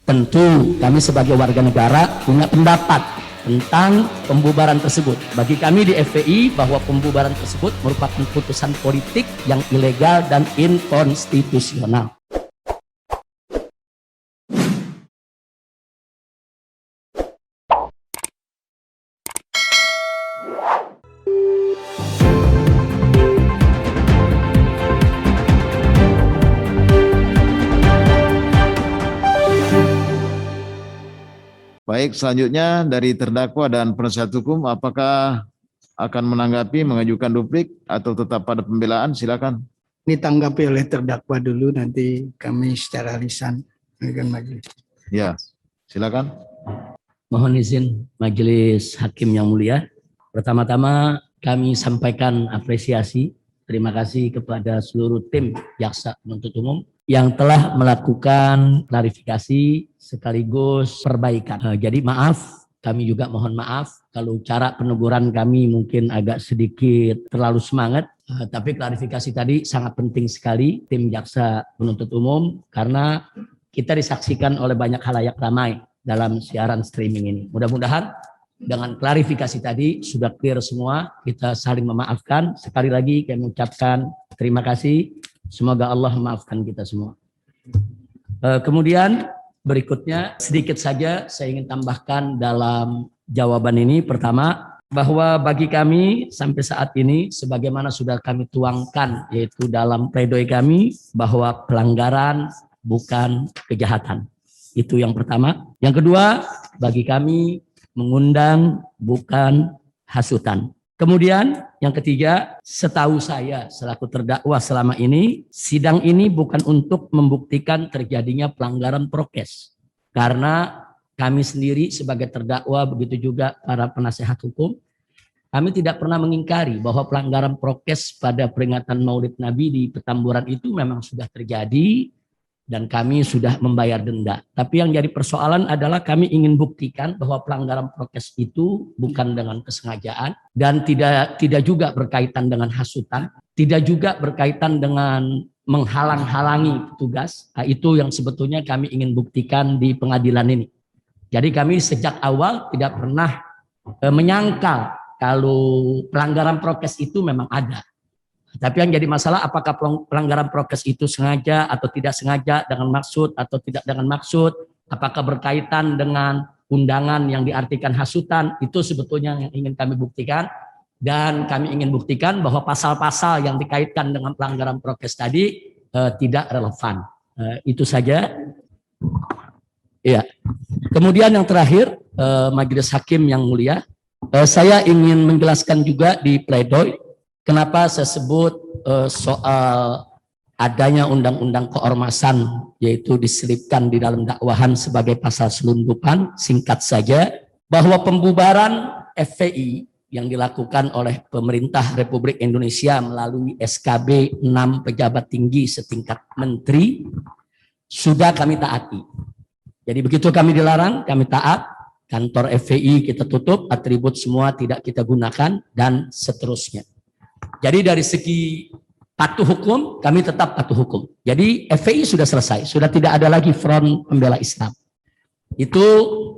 Tentu kami sebagai warga negara punya pendapat tentang pembubaran tersebut. Bagi kami di FPI bahwa pembubaran tersebut merupakan putusan politik yang ilegal dan inkonstitusional. Baik, selanjutnya dari terdakwa dan penasihat hukum, apakah akan menanggapi, mengajukan duplik atau tetap pada pembelaan? Silakan. Ditanggapi oleh terdakwa dulu, nanti kami secara lisan dengan majelis. Ya, silakan. Mohon izin majelis hakim yang mulia. Pertama-tama kami sampaikan apresiasi, terima kasih kepada seluruh tim jaksa penuntut umum yang telah melakukan klarifikasi sekaligus perbaikan. Jadi maaf, kami juga mohon maaf kalau cara peneguran kami mungkin agak sedikit terlalu semangat. Tapi klarifikasi tadi sangat penting sekali tim jaksa penuntut umum karena kita disaksikan oleh banyak khalayak ramai dalam siaran streaming ini. Mudah-mudahan dengan klarifikasi tadi sudah clear semua, kita saling memaafkan. Sekali lagi kami mengucapkan terima kasih. Semoga Allah memaafkan kita semua. Kemudian berikutnya sedikit saja saya ingin tambahkan dalam jawaban ini. Pertama, bahwa bagi kami sampai saat ini sebagaimana sudah kami tuangkan yaitu dalam pledoi kami bahwa pelanggaran bukan kejahatan. Itu yang pertama. Yang kedua, bagi kami mengundang bukan hasutan. Kemudian yang ketiga, setahu saya selaku terdakwa selama ini, sidang ini bukan untuk membuktikan terjadinya pelanggaran prokes. Karena kami sendiri sebagai terdakwa, begitu juga para penasehat hukum, kami tidak pernah mengingkari bahwa pelanggaran prokes pada peringatan Maulid Nabi di Petamburan itu memang sudah terjadi, dan kami sudah membayar denda. Tapi yang jadi persoalan adalah kami ingin buktikan bahwa pelanggaran prokes itu bukan dengan kesengajaan dan tidak juga berkaitan dengan hasutan, tidak juga berkaitan dengan menghalang-halangi petugas. Nah, itu yang sebetulnya kami ingin buktikan di pengadilan ini. Jadi kami sejak awal tidak pernah menyangkal kalau pelanggaran prokes itu memang ada. Tapi yang jadi masalah apakah pelanggaran prokes itu sengaja atau tidak sengaja, dengan maksud atau tidak dengan maksud, apakah berkaitan dengan undangan yang diartikan hasutan, itu sebetulnya yang ingin kami buktikan. Dan kami ingin buktikan bahwa pasal-pasal yang dikaitkan dengan pelanggaran prokes tadi tidak relevan. Itu saja. Ya. Kemudian yang terakhir, majelis hakim yang mulia, saya ingin menjelaskan juga di pledoi kenapa saya sebut soal adanya undang-undang keormasan yaitu diselipkan di dalam dakwahan sebagai pasal selundupan. Singkat saja bahwa pembubaran FPI yang dilakukan oleh pemerintah Republik Indonesia melalui SKB 6 pejabat tinggi setingkat menteri sudah kami taati. Jadi begitu kami dilarang, kami taat. Kantor FPI kita tutup, atribut semua tidak kita gunakan, dan seterusnya. Jadi dari segi patuh hukum, kami tetap patuh hukum. Jadi FPI sudah selesai, sudah tidak ada lagi Front Pembela Islam. Itu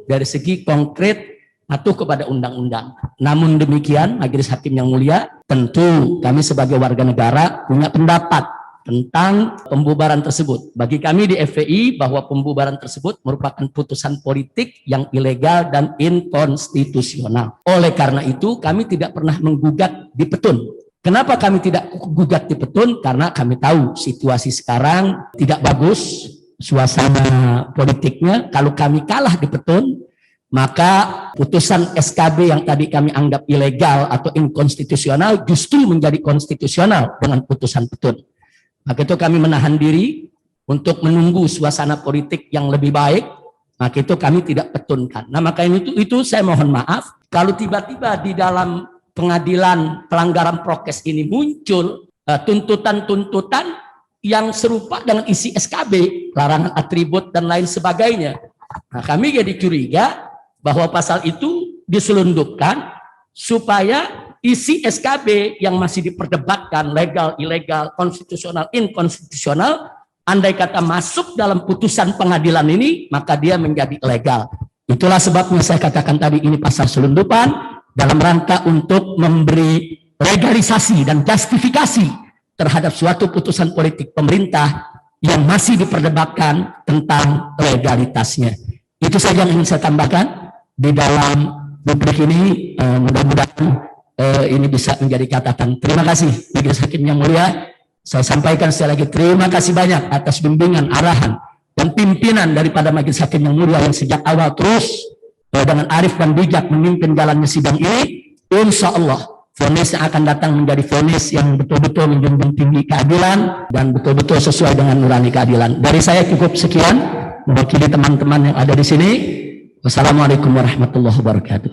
dari segi konkret patuh kepada undang-undang. Namun demikian, majelis hakim yang mulia, tentu kami sebagai warga negara punya pendapat tentang pembubaran tersebut. Bagi kami di FPI bahwa pembubaran tersebut merupakan putusan politik yang ilegal dan inkonstitusional. Oleh karena itu, kami tidak pernah menggugat di petun. Kenapa kami tidak gugat di petun? Karena kami tahu situasi sekarang tidak bagus, suasana politiknya. Kalau kami kalah di petun, maka putusan SKB yang tadi kami anggap ilegal atau inkonstitusional justru menjadi konstitusional dengan putusan petun. Maka itu kami menahan diri untuk menunggu suasana politik yang lebih baik. Maka itu kami tidak petunkan. Nah, maka itu saya mohon maaf kalau tiba-tiba di dalam pengadilan pelanggaran prokes ini muncul tuntutan-tuntutan yang serupa dengan isi SKB, larangan atribut dan lain sebagainya. Nah, kami jadi curiga bahwa pasal itu diselundupkan supaya isi SKB yang masih diperdebatkan legal, ilegal, konstitusional, inkonstitusional andai kata masuk dalam putusan pengadilan ini, maka dia menjadi legal. Itulah sebabnya saya katakan tadi ini pasal selundupan dalam rangka untuk memberi legalisasi dan justifikasi terhadap suatu putusan politik pemerintah yang masih diperdebatkan tentang legalitasnya. Itu saja yang ingin saya tambahkan di dalam rubrik ini. Mudah-mudahan ini bisa menjadi catatan. Terima kasih Majelis Hakim yang mulia. Saya sampaikan sekali lagi terima kasih banyak atas bimbingan, arahan, dan pimpinan daripada Majelis Hakim yang mulia yang sejak awal terus dengan arif dan bijak memimpin jalannya sidang ini. Insya Allah vonis yang akan datang menjadi vonis yang betul-betul menjunjung tinggi keadilan dan betul-betul sesuai dengan nurani keadilan. Dari saya cukup sekian, mewakili teman-teman yang ada di sini. Wassalamualaikum warahmatullahi wabarakatuh.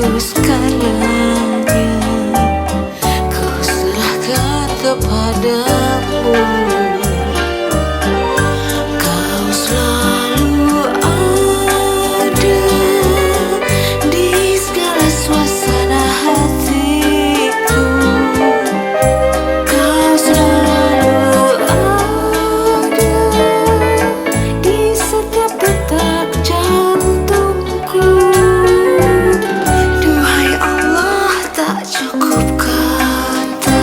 waktu segalanya ku serahkan kepadamu. Kau selalu ada di segala suasana hatiku. Kau selalu ada di setiap detak jantungku. Duhai Allah, tak cukup kata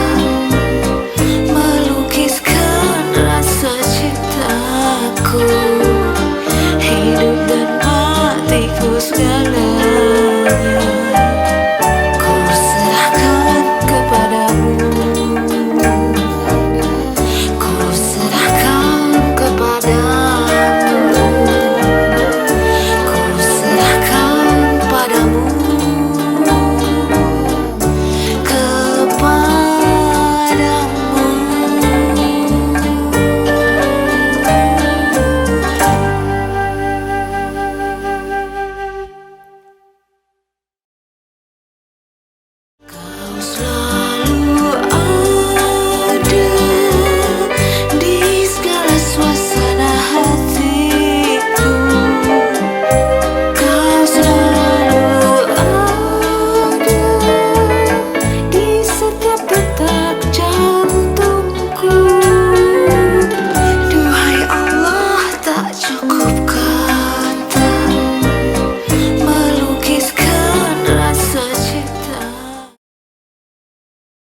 melukiskan rasa cintaku.